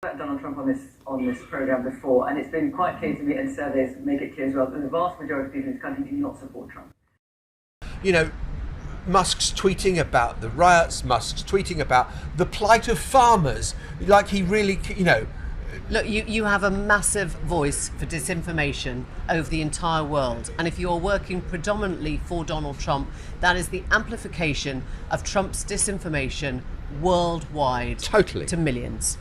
Donald Trump on this program before, and it's been quite clear to me, and surveys make it clear as well, that the vast majority of people in this country do not support Trump. You know, Musk's tweeting about the riots, Musk's tweeting about the plight of farmers, like he really, you know. Look, you have a massive voice for disinformation over the entire world. And if you're working predominantly for Donald Trump, that is the amplification of Trump's disinformation worldwide. Totally. To millions.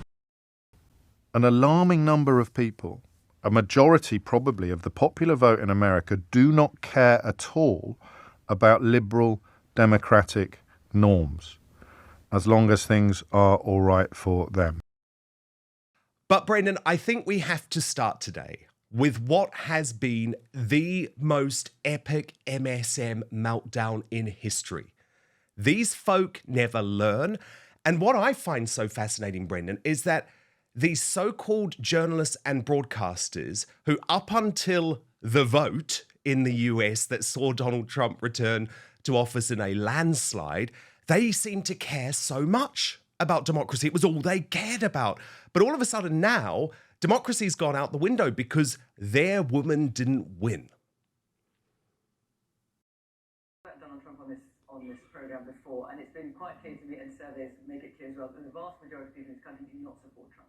An alarming number of people, a majority probably of the popular vote in America, do not care at all about liberal democratic norms, as long as things are all right for them. But Brendan, I think we have to start today with what has been the most epic MSM meltdown in history. These folk never learn. And what I find so fascinating, Brendan, is that these so-called journalists and broadcasters who, up until the vote in the US that saw Donald Trump return to office in a landslide, they seem to care so much about democracy. It was all they cared about. But all of a sudden now, democracy's gone out the window because their woman didn't win. Donald Trump on this program before, and it's been quite clear to me, and surveys make it clear as well, that the vast majority of people in this country do not support Trump.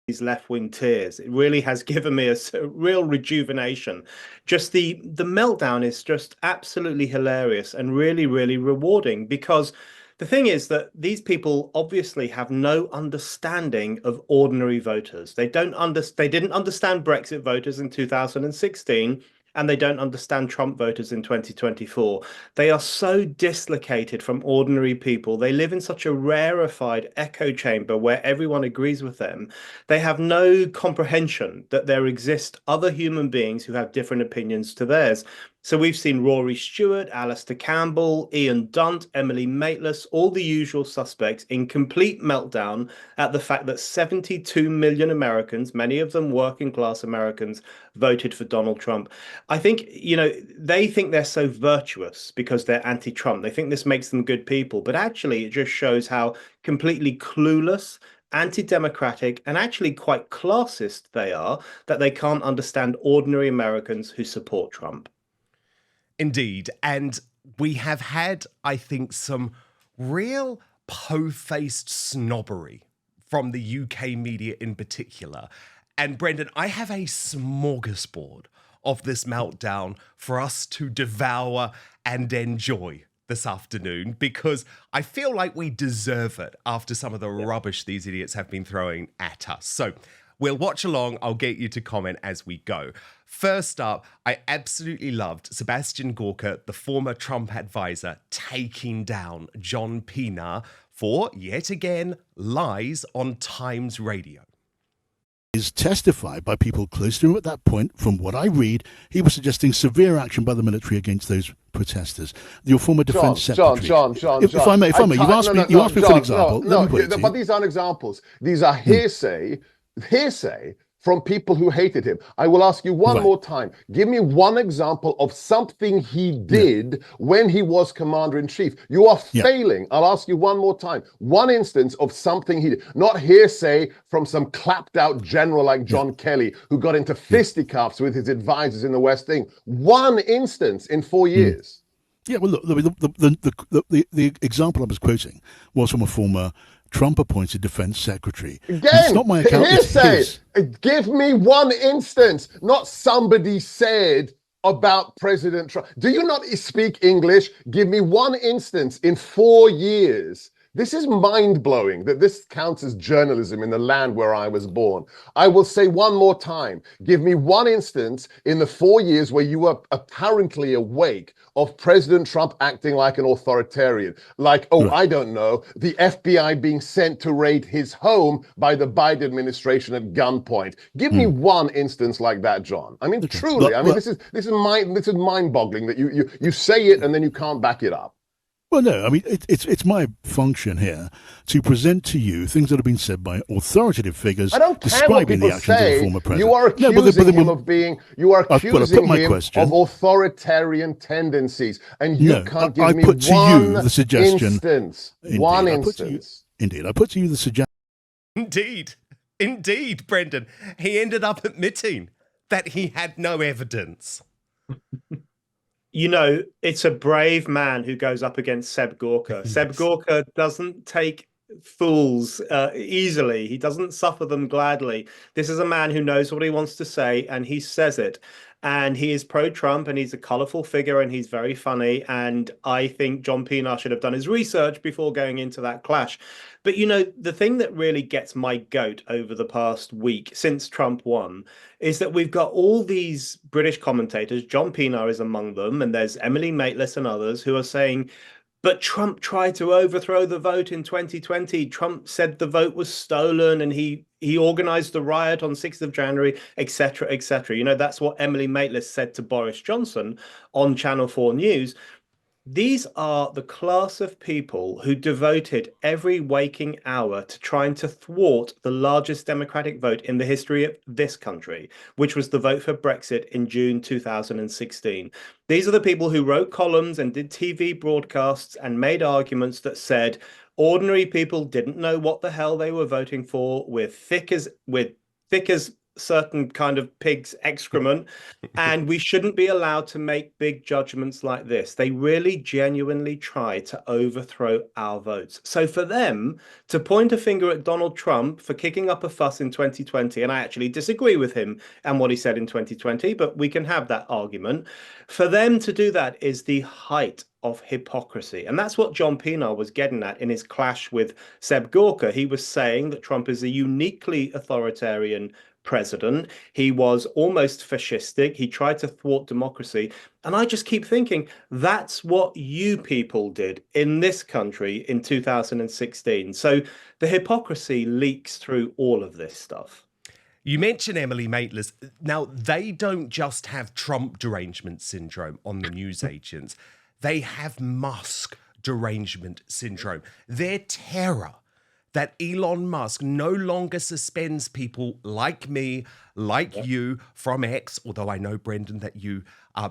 These left-wing tears, it really has given me a real rejuvenation. Just the meltdown is just absolutely hilarious and really, really rewarding, because the thing is that these people obviously have no understanding of ordinary voters. They didn't understand Brexit voters in 2016. And they don't understand Trump voters in 2024. They are so dislocated from ordinary people. They live in such a rarefied echo chamber where everyone agrees with them. They have no comprehension that there exist other human beings who have different opinions to theirs. So we've seen Rory Stewart, Alistair Campbell, Ian Dunt, Emily Maitlis, all the usual suspects in complete meltdown at the fact that 72 million Americans, many of them working class Americans, voted for Donald Trump. I think, you know, they think they're so virtuous because they're anti-Trump. They think this makes them good people. But actually, it just shows how completely clueless, anti-democratic, and actually quite classist they are, that they can't understand ordinary Americans who support Trump. Indeed. And we have had, I think, some real po-faced snobbery from the UK media in particular. And Brendan, I have a smorgasbord of this meltdown for us to devour and enjoy this afternoon, because I feel like we deserve it after some of the rubbish these idiots have been throwing at us. So we'll watch along. I'll get you to comment as we go. First up, I absolutely loved Sebastian Gorka, the former Trump advisor, taking down John Pienaar for, yet again, lies on Times Radio. Is testified by people close to him at that point. From what I read, he was suggesting severe action by the military against those protesters. Your former defense secretary. John. If I may, you asked me for an example. But these aren't examples. These are hearsay from people who hated him. I will ask you one more time. Give me one example of something he did when he was commander-in-chief. You are failing. I'll ask you one more time. One instance of something he did. Not hearsay from some clapped-out general like John Kelly, who got into fisticuffs with his advisors in the West Wing. One instance in 4 years. Yeah, well, look, the example I was quoting was from a former Trump-appointed defense secretary. Again, it's not my account. Hearsay. Give me one instance. Not somebody said about President Trump. Do you not speak English? Give me one instance in 4 years. This is mind-blowing that this counts as journalism in the land where I was born. I will say one more time. Give me one instance in the 4 years where you were apparently awake of President Trump acting like an authoritarian. Like, I don't know, the FBI being sent to raid his home by the Biden administration at gunpoint. Give me one instance like that, John. I mean, truly, this is mind-boggling that you say it and then you can't back it up. Well, no, I mean, it's my function here to present to you things that have been said by authoritative figures I don't care what describing people the actions of say. the former president. You are accusing him of being, you are accusing him of authoritarian tendencies. And you can't give me one instance. One instance. Indeed, I put to you the suggestion. Indeed, Brendan. He ended up admitting that he had no evidence. You know, it's a brave man who goes up against Seb Gorka. Yes. Seb Gorka doesn't take fools easily. He doesn't suffer them gladly. This is a man who knows what he wants to say, and he says it. And he is pro-Trump, and he's a colourful figure, and he's very funny. And I think John Pienaar should have done his research before going into that clash. But, you know, the thing that really gets my goat over the past week since Trump won is that we've got all these British commentators, John Pienaar is among them, and there's Emily Maitlis and others who are saying, but Trump tried to overthrow the vote in 2020. Trump said the vote was stolen and he organized the riot on 6th of January, etc., etc. You know, that's what Emily Maitlis said to Boris Johnson on Channel 4 News. These are the class of people who devoted every waking hour to trying to thwart the largest democratic vote in the history of this country, which was the vote for Brexit in June 2016. These are the people who wrote columns and did TV broadcasts and made arguments that said ordinary people didn't know what the hell they were voting for. We're thick as certain kind of pig's excrement, and we shouldn't be allowed to make big judgments like this. They really genuinely try to overthrow our votes. So for them to point a finger at Donald Trump for kicking up a fuss in 2020, and I actually disagree with him and what he said in 2020, but we can have that argument. For them to do that is the height of hypocrisy. And that's what John Pienaar was getting at in his clash with Seb Gorka. He was saying that Trump is a uniquely authoritarian president. He was almost fascistic. He tried to thwart democracy. And I just keep thinking, that's what you people did in this country in 2016. So the hypocrisy leaks through all of this stuff. You mentioned Emily Maitlis. Now, they don't just have Trump derangement syndrome on the news agents. They have Musk derangement syndrome. Their terror that Elon Musk no longer suspends people like me, like you, from X, although I know, Brendan, that you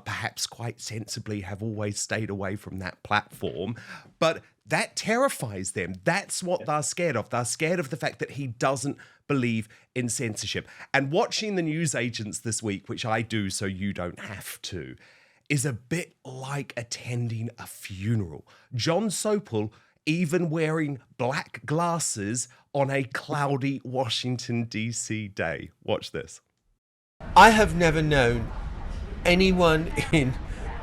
perhaps quite sensibly have always stayed away from that platform. But that terrifies them. That's what they're scared of. They're scared of the fact that he doesn't believe in censorship. And watching the news agents this week, which I do so you don't have to, is a bit like attending a funeral. John Sopel even wearing black glasses on a cloudy Washington, D.C. day. Watch this. I have never known anyone in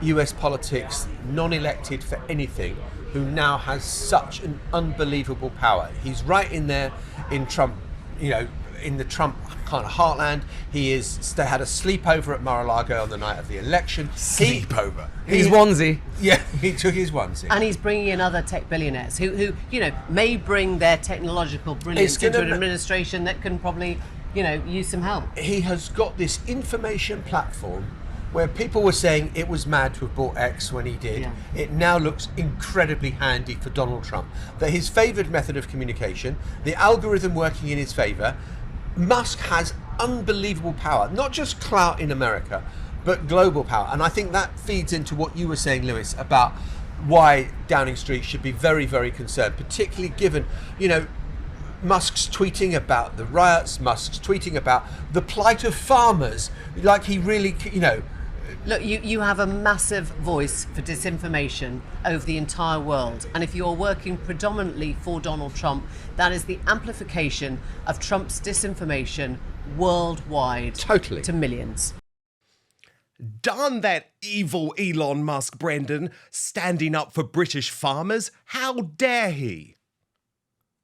US politics, non-elected for anything, who now has such an unbelievable power. He's right in there in Trump, you know, in the Trump kind of heartland. They had a sleepover at Mar-a-Lago on the night of the election. Sleepover. His onesie. Yeah, he took his onesie. And he's bringing in other tech billionaires who you know, may bring their technological brilliance into an administration that can probably, you know, use some help. He has got this information platform where people were saying it was mad to have bought X when he did. Yeah. It now looks incredibly handy for Donald Trump. That his favoured method of communication, the algorithm working in his favour. Musk has unbelievable power, not just clout in America, but global power. And I think that feeds into what you were saying, Lewis, about why Downing Street should be very, very concerned, particularly given, you know, Musk's tweeting about the riots, Musk's tweeting about the plight of farmers, like he really, you know. Look, you have a massive voice for disinformation over the entire world. And if you're working predominantly for Donald Trump, that is the amplification of Trump's disinformation worldwide. Totally. To millions. Darn that evil Elon Musk, Brendan, standing up for British farmers. How dare he?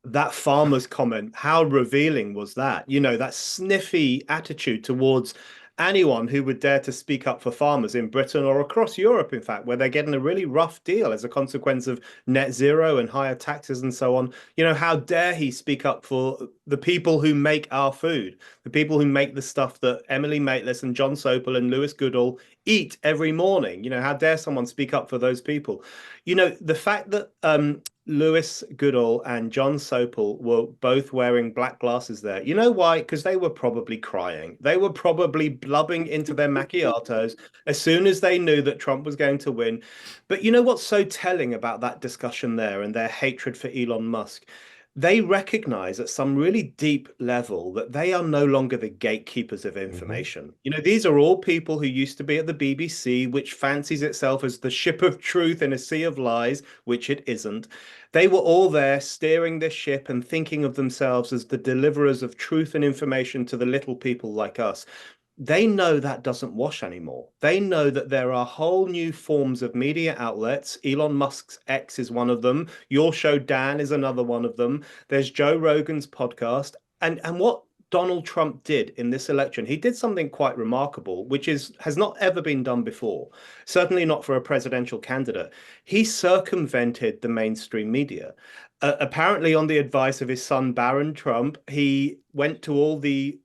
That farmer's comment, how revealing was that? You know, that sniffy attitude towards anyone who would dare to speak up for farmers in Britain or across Europe, in fact, where they're getting a really rough deal as a consequence of net zero and higher taxes and so on. How dare he speak up for the people who make our food, the people who make the stuff that Emily Maitlis and John Sopel and Lewis Goodall eat every morning. How dare someone speak up for those people? The fact that Lewis Goodall and John Sopel were both wearing black glasses there. You know why? Because they were probably crying. They were probably blubbing into their macchiatos as soon as they knew that Trump was going to win. But you know what's so telling about that discussion there and their hatred for Elon Musk? They recognize at some really deep level that they are no longer the gatekeepers of information. These are all people who used to be at the BBC, which fancies itself as the ship of truth in a sea of lies, which it isn't. They were all there steering this ship and thinking of themselves as the deliverers of truth and information to the little people like us. They know that doesn't wash anymore. They know that there are whole new forms of media outlets. Elon Musk's X is one of them. Your show, Dan, is another one of them. There's Joe Rogan's podcast. And what Donald Trump did in this election, he did something quite remarkable, which has not ever been done before, certainly not for a presidential candidate. He circumvented the mainstream media. Apparently, on the advice of his son, Barron Trump, he went to all the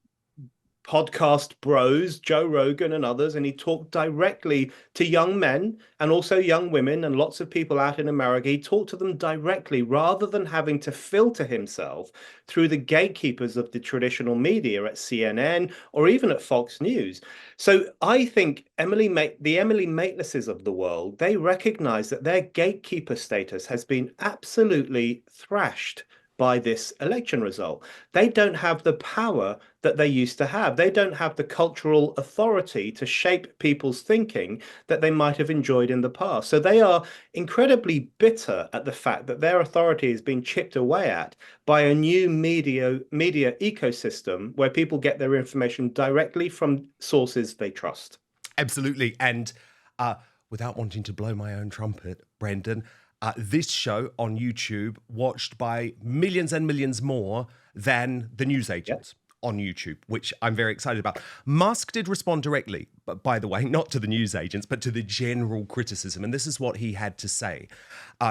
podcast bros, Joe Rogan and others, and he talked directly to young men and also young women and lots of people out in America. He talked to them directly rather than having to filter himself through the gatekeepers of the traditional media at CNN or even at Fox News. So I think the Emily Maitlises of the world, they recognize that their gatekeeper status has been absolutely thrashed by this election result. They don't have the power that they used to have. They don't have the cultural authority to shape people's thinking that they might have enjoyed in the past. So they are incredibly bitter at the fact that their authority has been chipped away at by a new media ecosystem where people get their information directly from sources they trust. Absolutely. And without wanting to blow my own trumpet, Brendan, this show on YouTube watched by millions and millions more than the newsagents on YouTube, which I'm very excited about. Musk did respond directly, but by the way, not to the newsagents, but to the general criticism. And this is what he had to say.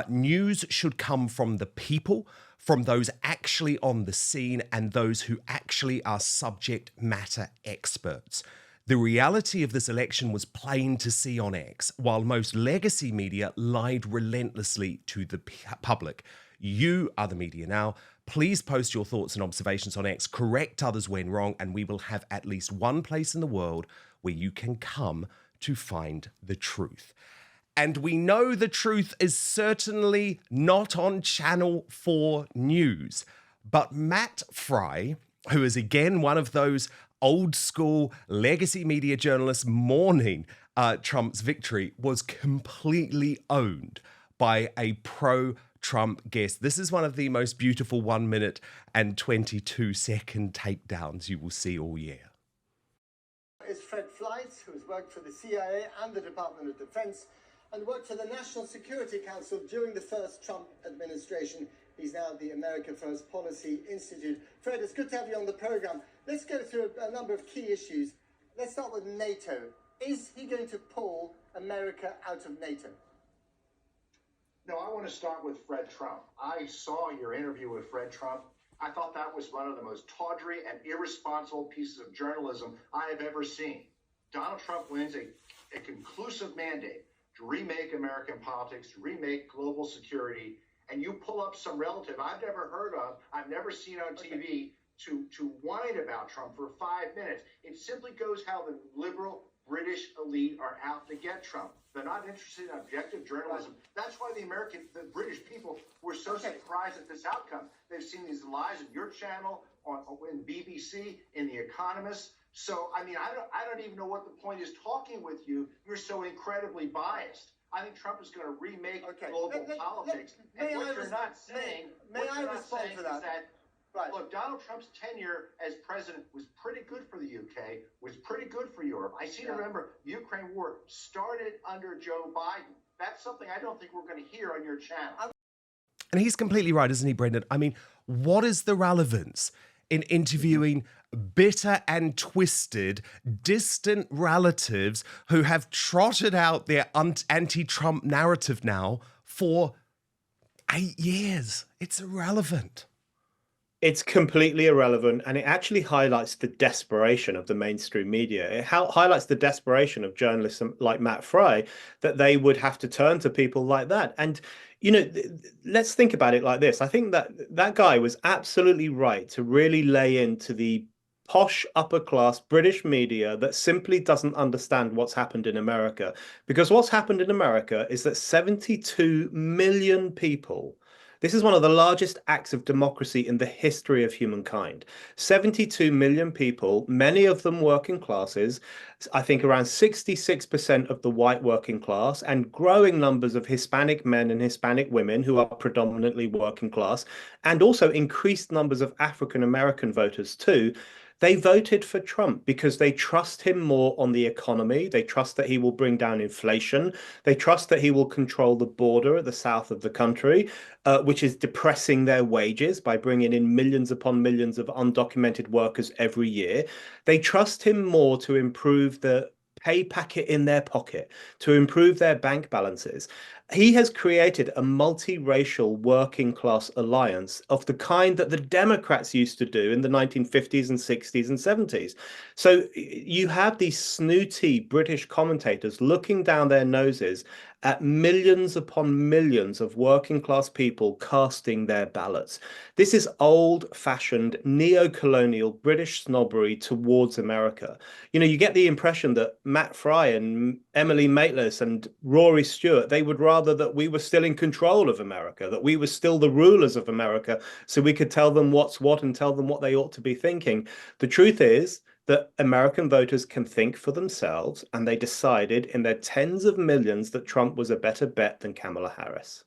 News should come from the people, from those actually on the scene and those who actually are subject matter experts. The reality of this election was plain to see on X, while most legacy media lied relentlessly to the public. You are the media now. Please post your thoughts and observations on X, correct others when wrong, and we will have at least one place in the world where you can come to find the truth. And we know the truth is certainly not on Channel 4 News. But Matt Fry, who is again one of those old school legacy media journalists mourning Trump's victory, was completely owned by a pro-Trump guest. This is one of the most beautiful 1 minute and 22-second takedowns you will see all year. Is Fred Fleiss, who has worked for the CIA and the Department of Defense and worked for the National Security Council during the first Trump administration. He's now at the America First Policy Institute. Fred, it's good to have you on the program. Let's go through a number of key issues. Let's start with NATO. Is he going to pull America out of NATO? No, I want to start with Fred Trump. I saw your interview with Fred Trump. I thought that was one of the most tawdry and irresponsible pieces of journalism I have ever seen. Donald Trump wins a conclusive mandate to remake American politics, to remake global security, and you pull up some relative I've never heard of, I've never seen on TV, to whine about Trump for 5 minutes. It simply goes how the liberal British elite are out to get Trump. They're not interested in objective journalism. That's why the British people were so surprised at this outcome. They've seen these lies in your channel, in BBC, in The Economist. So, I mean, I don't even know what the point is talking with you. You're so incredibly biased. I think Trump is going to remake global politics. And what you're not saying is that look, Donald Trump's tenure as president was pretty good for the UK, was pretty good for Europe. I seem to remember the Ukraine war started under Joe Biden. That's something I don't think we're going to hear on your channel. And he's completely right, isn't he, Brendan? I mean, what is the relevance in interviewing bitter and twisted, distant relatives who have trotted out their anti-Trump narrative now for 8 years. It's irrelevant. It's completely irrelevant, and it actually highlights the desperation of the mainstream media. It highlights the desperation of journalists like Matt Fry, that they would have to turn to people like that. And, you know, let's think about it like this. I think that guy was absolutely right to really lay into the posh upper class British media that simply doesn't understand what's happened in America. Because what's happened in America is that 72 million people, this is one of the largest acts of democracy in the history of humankind. 72 million people, many of them working classes, I think around 66% of the white working class, and growing numbers of Hispanic men and Hispanic women who are predominantly working class, and also increased numbers of African American voters too. They voted for Trump because they trust him more on the economy. They trust that he will bring down inflation. They trust that he will control the border at the south of the country, which is depressing their wages by bringing in millions upon millions of undocumented workers every year. They trust him more to improve the pay packet in their pocket, to improve their bank balances. He has created a multiracial working class alliance of the kind that the Democrats used to do in the 1950s and 60s and 70s. So you have these snooty British commentators looking down their noses at millions upon millions of working class people casting their ballots. This is old-fashioned neo-colonial British snobbery towards America. You know, you get the impression that Matt Fry and Emily Maitlis and Rory Stewart, they would rather that we were still in control of America, that we were still the rulers of America, so we could tell them what's what and tell them what they ought to be thinking. The truth is that American voters can think for themselves, and they decided in their tens of millions that Trump was a better bet than Kamala Harris.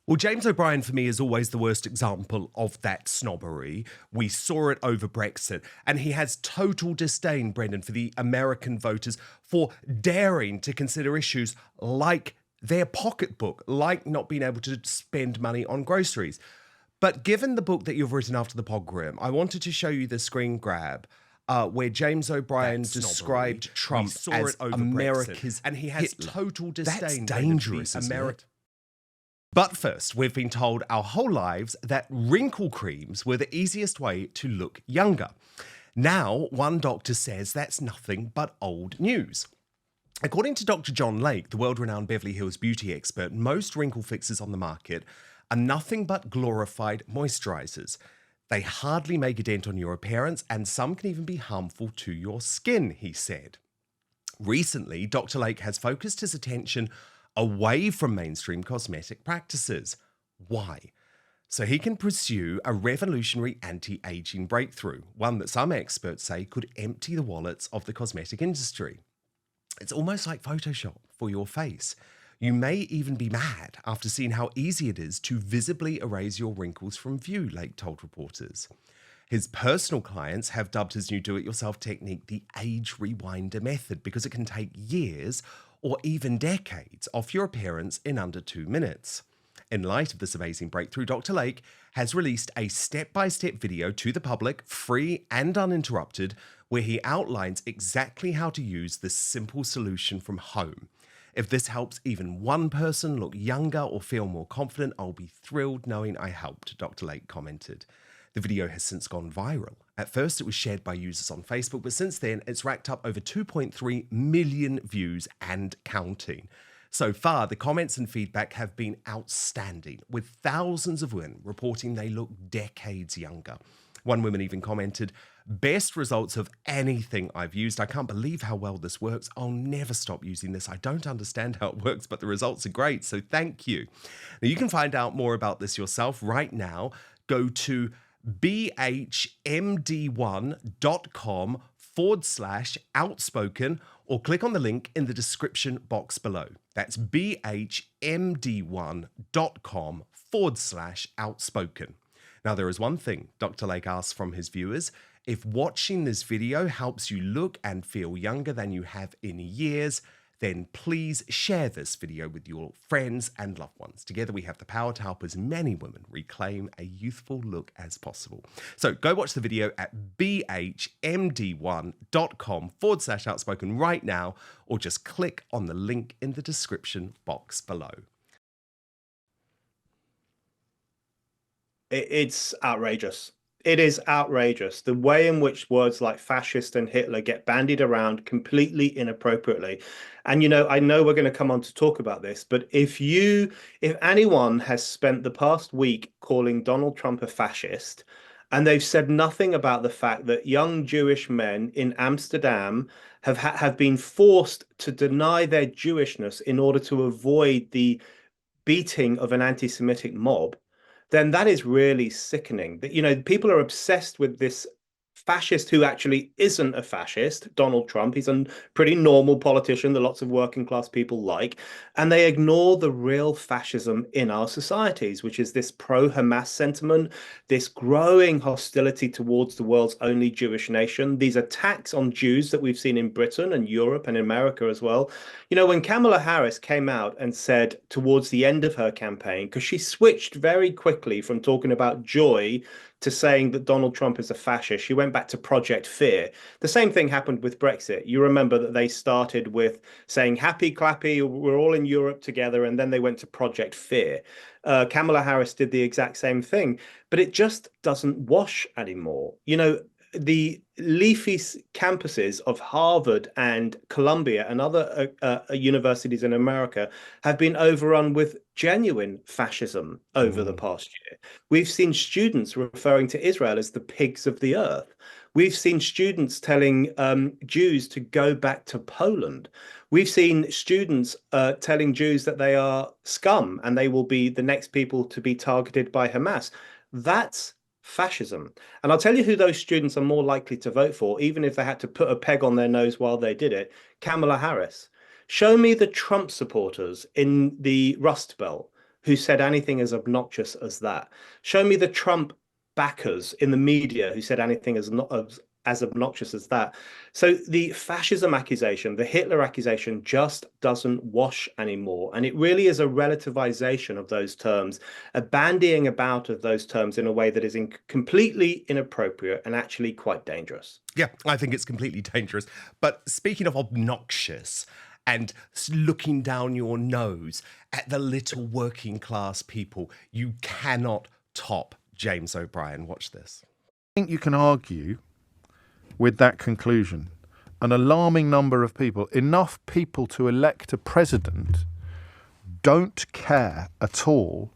Well, James O'Brien, for me, is always the worst example of that snobbery. We saw it over Brexit, and he has total disdain, Brendan, for the American voters for daring to consider issues like their pocketbook, like not being able to spend money on groceries. But given the book that you've written After the Pogrom, I wanted to show you the screen grab where James O'Brien described Trump as America's, and he has Hitler. Total disdain. That's dangerous, America. But first, we've been told our whole lives that wrinkle creams were the easiest way to look younger. Now, one doctor says that's nothing but old news. According to Dr. John Lake, the world-renowned Beverly Hills beauty expert, most wrinkle fixes on the market are nothing but glorified moisturizers. They hardly make a dent on your appearance, and some can even be harmful to your skin, he said. Recently, Dr. Lake has focused his attention away from mainstream cosmetic practices. Why? So he can pursue a revolutionary anti-aging breakthrough, one that some experts say could empty the wallets of the cosmetic industry. It's almost like Photoshop for your face. You may even be mad after seeing how easy it is to visibly erase your wrinkles from view, Lake told reporters. His personal clients have dubbed his new do-it-yourself technique the age rewinder method because it can take years or even decades off your appearance in under 2 minutes. In light of this amazing breakthrough, Dr. Lake has released a step-by-step video to the public, free and uninterrupted, where he outlines exactly how to use this simple solution from home. If this helps even one person look younger or feel more confident, I'll be thrilled knowing I helped, Dr. Lake commented. The video has since gone viral. At first, it was shared by users on Facebook, but since then, it's racked up over 2.3 million views and counting. So far, the comments and feedback have been outstanding, with thousands of women reporting they look decades younger. One woman even commented, "Best results of anything I've used. I can't believe how well this works. I'll never stop using this. I don't understand how it works, but the results are great, so thank you." Now, you can find out more about this yourself right now. Go to bhmd1.com/outspoken or click on the link in the description box below. That's bhmd1.com/outspoken. Now, there is one thing Dr. Lake asks from his viewers. If watching this video helps you look and feel younger than you have in years, then please share this video with your friends and loved ones. Together we have the power to help as many women reclaim a youthful look as possible. So go watch the video at bhmd1.com/outspoken right now, or just click on the link in the description box below. It's outrageous. It is outrageous. The way in which words like fascist and Hitler get bandied around completely inappropriately. And, I know we're going to come on to talk about this, but if anyone has spent the past week calling Donald Trump a fascist, and they've said nothing about the fact that young Jewish men in Amsterdam have been forced to deny their Jewishness in order to avoid the beating of an anti-Semitic mob, then that is really sickening. That people are obsessed with this fascist who actually isn't a fascist, Donald Trump. He's a pretty normal politician that lots of working class people like, and they ignore the real fascism in our societies, which is this pro-Hamas sentiment, this growing hostility towards the world's only Jewish nation, these attacks on Jews that we've seen in Britain and Europe and America as well. When Kamala Harris came out and said towards the end of her campaign, because she switched very quickly from talking about joy to saying that Donald Trump is a fascist, she went back to Project Fear. The same thing happened with Brexit. You remember that they started with saying happy clappy, we're all in Europe together, and then they went to Project Fear. Kamala Harris did the exact same thing, but it just doesn't wash anymore. The leafy campuses of Harvard and Columbia and other universities in America have been overrun with genuine fascism over the past year. We've seen students referring to Israel as the pigs of the earth. We've seen students telling Jews to go back to Poland. We've seen students telling Jews that they are scum and they will be the next people to be targeted by Hamas. That's fascism. And I'll tell you who those students are more likely to vote for, even if they had to put a peg on their nose while they did it: Kamala Harris. Show me the Trump supporters in the Rust Belt who said anything as obnoxious as that. Show me the Trump backers in the media who said anything as obnoxious as that. So the fascism accusation, the Hitler accusation, just doesn't wash anymore. And it really is a relativization of those terms, a bandying about of those terms in a way that is completely inappropriate and actually quite dangerous. Yeah, I think it's completely dangerous. But speaking of obnoxious and looking down your nose at the little working class people, you cannot top James O'Brien. Watch this. I think you can argue with that conclusion. An alarming number of people, enough people to elect a president, don't care at all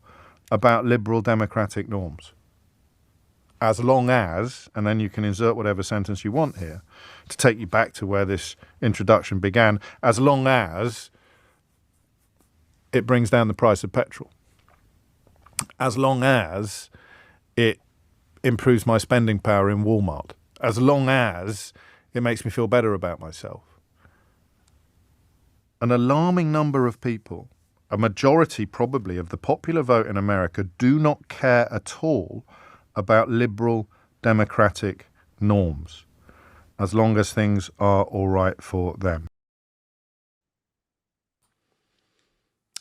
about liberal democratic norms. As long as, and then you can insert whatever sentence you want here to take you back to where this introduction began, as long as it brings down the price of petrol, as long as it improves my spending power in Walmart, as long as it makes me feel better about myself. An alarming number of people, a majority probably of the popular vote in America, do not care at all about liberal democratic norms, as long as things are all right for them.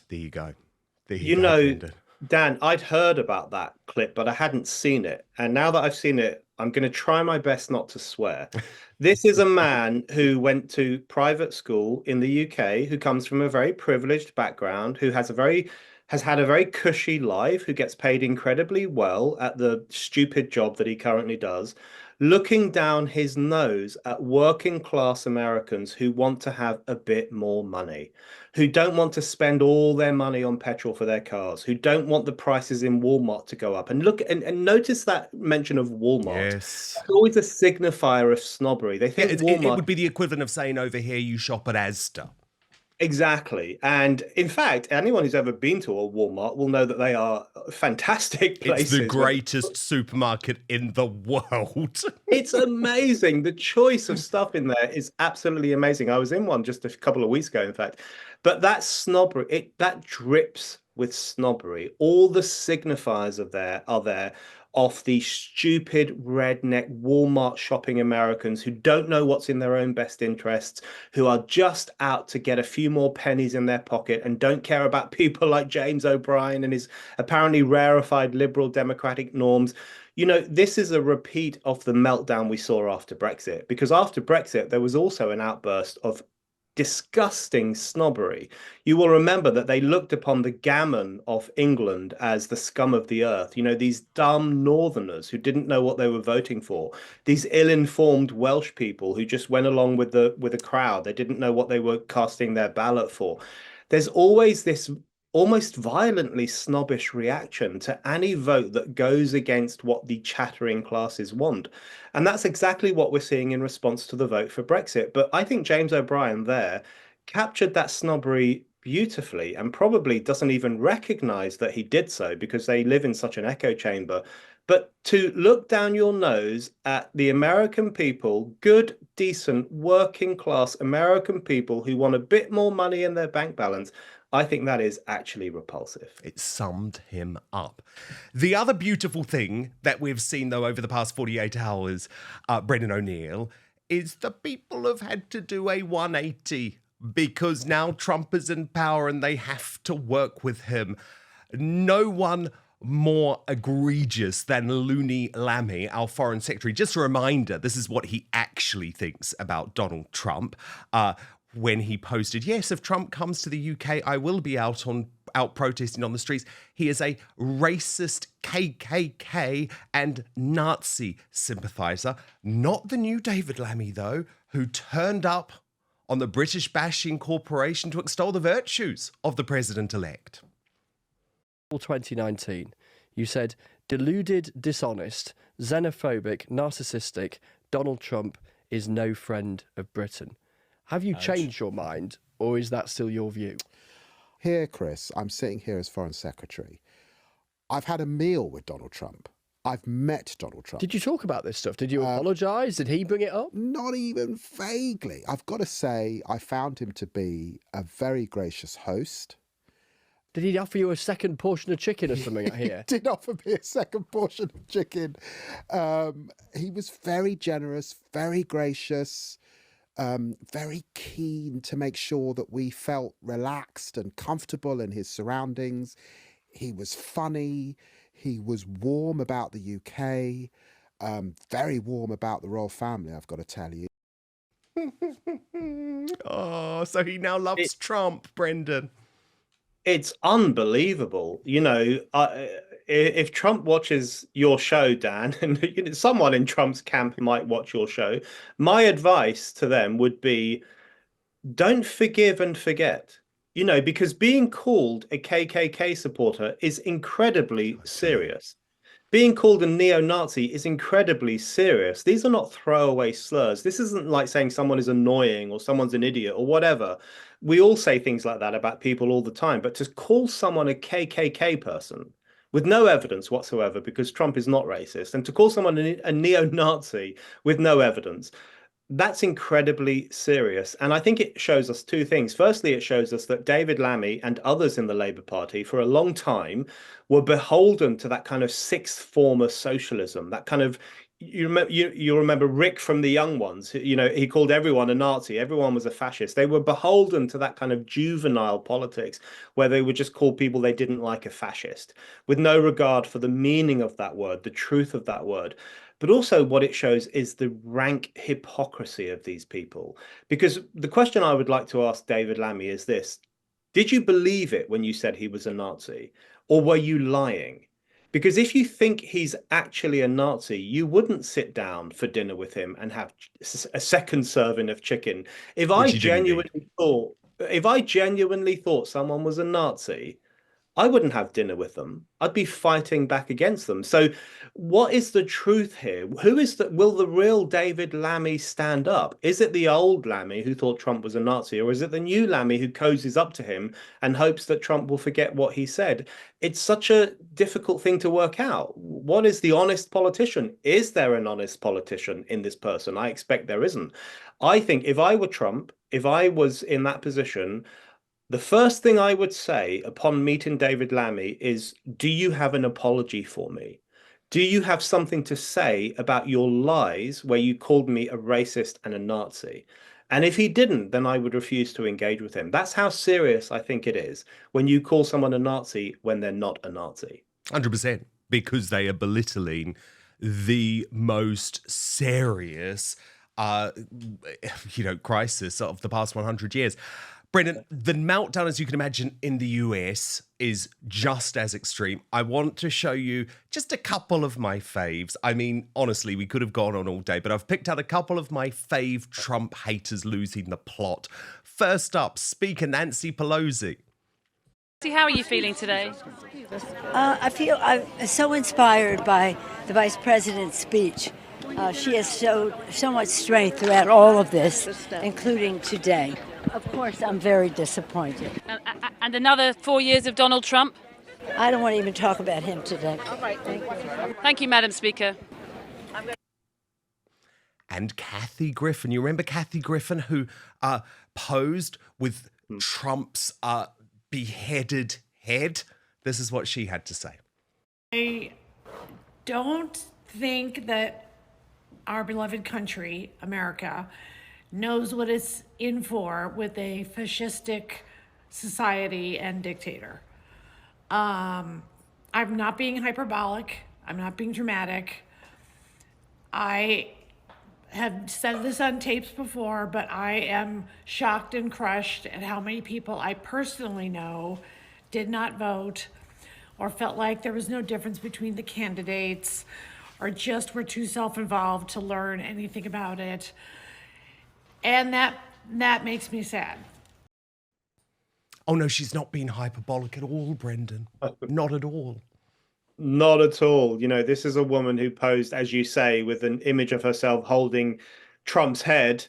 There you go. Dan, I'd heard about that clip, but I hadn't seen it. And now that I've seen it, I'm going to try my best not to swear. This is a man who went to private school in the UK, who comes from a very privileged background, who has had a very cushy life, who gets paid incredibly well at the stupid job that he currently does, looking down his nose at working class Americans who want to have a bit more money, who don't want to spend all their money on petrol for their cars, who don't want the prices in Walmart to go up. And look and notice that mention of Walmart. Yes. It's always a signifier of snobbery. They think Walmart... it would be the equivalent of saying over here you shop at Asda. Exactly. And in fact, anyone who's ever been to a Walmart will know that they are fantastic places. It's the greatest supermarket in the world. It's amazing. The choice of stuff in there is absolutely amazing. I was in one just a couple of weeks ago, in fact. But that snobbery, that drips with snobbery. All the signifiers are there. of the stupid redneck Walmart shopping Americans who don't know what's in their own best interests, who are just out to get a few more pennies in their pocket and don't care about people like James O'Brien and his apparently rarefied liberal democratic norms. You know, this is a repeat of the meltdown we saw after Brexit, because after Brexit, there was also an outburst of disgusting snobbery. You will remember that they looked upon the gammon of England as the scum of the earth. You know, these dumb northerners who didn't know what they were voting for, these ill-informed Welsh people who just went along with the crowd. They didn't know what they were casting their ballot for. There's always this almost violently snobbish reaction to any vote that goes against what the chattering classes want. And that's exactly what we're seeing in response to the vote for Brexit. But I think James O'Brien there captured that snobbery beautifully and probably doesn't even recognize that he did so because they live in such an echo chamber. But to look down your nose at the American people, good, decent, working class American people who want a bit more money in their bank balance, I think that is actually repulsive. It summed him up. The other beautiful thing that we've seen, though, over the past 48 hours, Brendan O'Neill, is the people have had to do a 180 because now Trump is in power and they have to work with him. No one more egregious than Looney Lammy, our foreign secretary. Just a reminder, this is what he actually thinks about Donald Trump. When he posted, yes, if Trump comes to the UK, I will be out protesting on the streets. He is a racist KKK and Nazi sympathiser. Not the new David Lammy, though, who turned up on the British Bashing Corporation to extol the virtues of the president-elect. 2019, you said, deluded, dishonest, xenophobic, narcissistic, Donald Trump is no friend of Britain. Have you changed your mind, or is that still your view? Here, Chris, I'm sitting here as Foreign Secretary. I've had a meal with Donald Trump. I've met Donald Trump. Did you talk about this stuff? Did you apologise? Did he bring it up? Not even vaguely. I've got to say, I found him to be a very gracious host. Did he offer you a second portion of chicken or something out here? He did offer me a second portion of chicken. He was very generous, very gracious. Very keen to make sure that we felt relaxed and comfortable in his surroundings. He was funny. He was warm about the UK. Very warm about the royal family, I've got to tell you. Oh, so he now loves Trump, Brendan. It's unbelievable. You know, if Trump watches your show, Dan, and someone in Trump's camp might watch your show, my advice to them would be, don't forgive and forget. You know, because being called a KKK supporter is incredibly serious. Being called a neo-Nazi is incredibly serious. These are not throwaway slurs. This isn't like saying someone is annoying or someone's an idiot or whatever. We all say things like that about people all the time. But to call someone a KKK person with no evidence whatsoever, because Trump is not racist, and to call someone a neo-Nazi with no evidence, that's incredibly serious. And I think it shows us two things. Firstly, it shows us that David Lammy and others in the Labour Party for a long time were beholden to that kind of sixth form of socialism, that kind of, you remember Rick from The Young Ones, you know, he called everyone a Nazi, everyone was a fascist. They were beholden to that kind of juvenile politics where they would just call people they didn't like a fascist, with no regard for the meaning of that word, the truth of that word. But also what it shows is the rank hypocrisy of these people. Because the question I would like to ask David Lammy is this: did you believe it when you said he was a Nazi, or were you lying? Because if you think he's actually a Nazi, you wouldn't sit down for dinner with him and have a second serving of chicken. If I genuinely thought someone was a Nazi, I wouldn't have dinner with them. I'd be fighting back against them. So what is the truth here? Will the real David Lammy stand up? Is it the old Lammy who thought Trump was a Nazi, or is it the new Lammy who cozies up to him and hopes that Trump will forget what he said? It's such a difficult thing to work out. What is the honest politician? Is there an honest politician in this person? I expect there isn't. I think if I were Trump, if I was in that position, the first thing I would say upon meeting David Lammy is, do you have an apology for me? Do you have something to say about your lies where you called me a racist and a Nazi? And if he didn't, then I would refuse to engage with him. That's how serious I think it is when you call someone a Nazi when they're not a Nazi. 100%, because they are belittling the most serious, crisis of the past 100 years. Brendan, the meltdown, as you can imagine, in the US is just as extreme. I want to show you just a couple of my faves. I mean, honestly, we could have gone on all day, but I've picked out a couple of my fave Trump haters losing the plot. First up, Speaker Nancy Pelosi. How are you feeling today? I'm so inspired by the Vice President's speech. She has showed so much strength throughout all of this, including today. Of course, I'm very disappointed. And another 4 years of Donald Trump? I don't want to even talk about him today. All right, thank you. Thank you, Madam Speaker. And Kathy Griffin. You remember Kathy Griffin, who posed with Trump's beheaded head? This is what she had to say. I don't think that our beloved country, America, knows what it's in for with a fascistic society and dictator. I'm not being hyperbolic. I'm not being dramatic. I have said this on tapes before, but I am shocked and crushed at how many people I personally know did not vote or felt like there was no difference between the candidates or just were too self-involved to learn anything about it. And that makes me sad. Oh no, she's not being hyperbolic at all, Brendan. Not at all. Not at all. You know, this is a woman who posed, as you say, with an image of herself holding Trump's head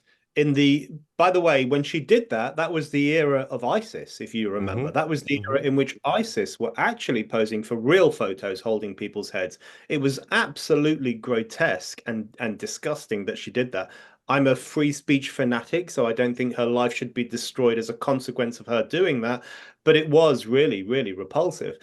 by the way, when she did that, that was the era of ISIS, if you remember. That was the era in which ISIS were actually posing for real photos holding people's heads. It was absolutely grotesque and disgusting that she did that. I'm a free speech fanatic, so I don't think her life should be destroyed as a consequence of her doing that. But it was really, really repulsive.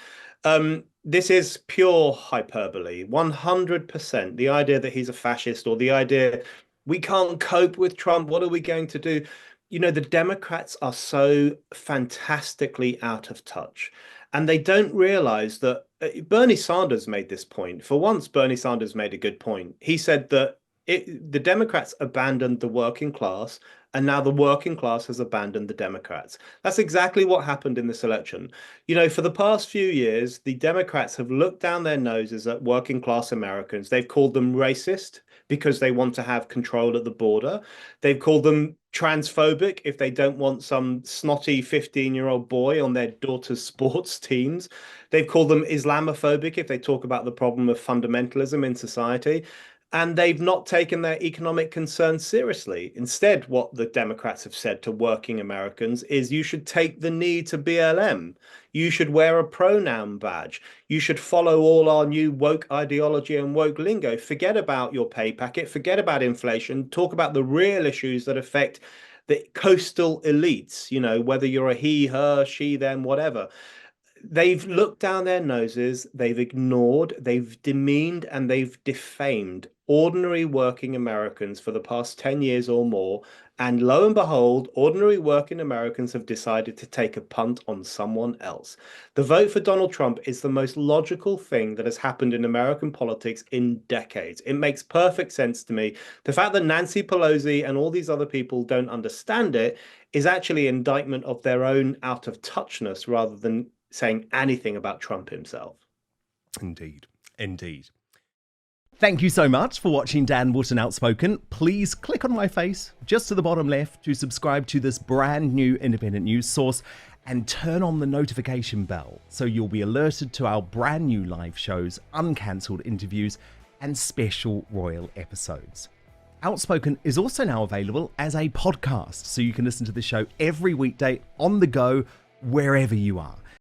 This is pure hyperbole, 100%. The idea that he's a fascist, or the idea we can't cope with Trump, what are we going to do? You know, the Democrats are so fantastically out of touch. And they don't realize that Bernie Sanders made this point. For once, Bernie Sanders made a good point. He said that the Democrats abandoned the working class, and now the working class has abandoned the Democrats. That's exactly what happened in this election. You know, for the past few years, the Democrats have looked down their noses at working class Americans. They've called them racist because they want to have control at the border. They've called them transphobic if they don't want some snotty 15-year-old boy on their daughter's sports teams. They've called them Islamophobic if they talk about the problem of fundamentalism in society. And they've not taken their economic concerns seriously. Instead, what the Democrats have said to working Americans is you should take the knee to BLM. You should wear a pronoun badge. You should follow all our new woke ideology and woke lingo. Forget about your pay packet. Forget about inflation. Talk about the real issues that affect the coastal elites, you know, whether you're a he, her, she, them, whatever. They've looked down their noses, they've ignored, they've demeaned, and they've defamed ordinary working Americans for the past 10 years or more. And lo and behold, ordinary working Americans have decided to take a punt on someone else. The vote for Donald Trump is the most logical thing that has happened in American politics in decades. It makes perfect sense to me. The fact that Nancy Pelosi and all these other people don't understand it is actually an indictment of their own out of touchness rather than saying anything about Trump himself. Indeed. Indeed. Thank you so much for watching Dan Wootton Outspoken. Please click on my face just to the bottom left to subscribe to this brand new independent news source and turn on the notification bell so you'll be alerted to our brand new live shows, uncancelled interviews, and special royal episodes. Outspoken is also now available as a podcast, so you can listen to the show every weekday on the go, wherever you are.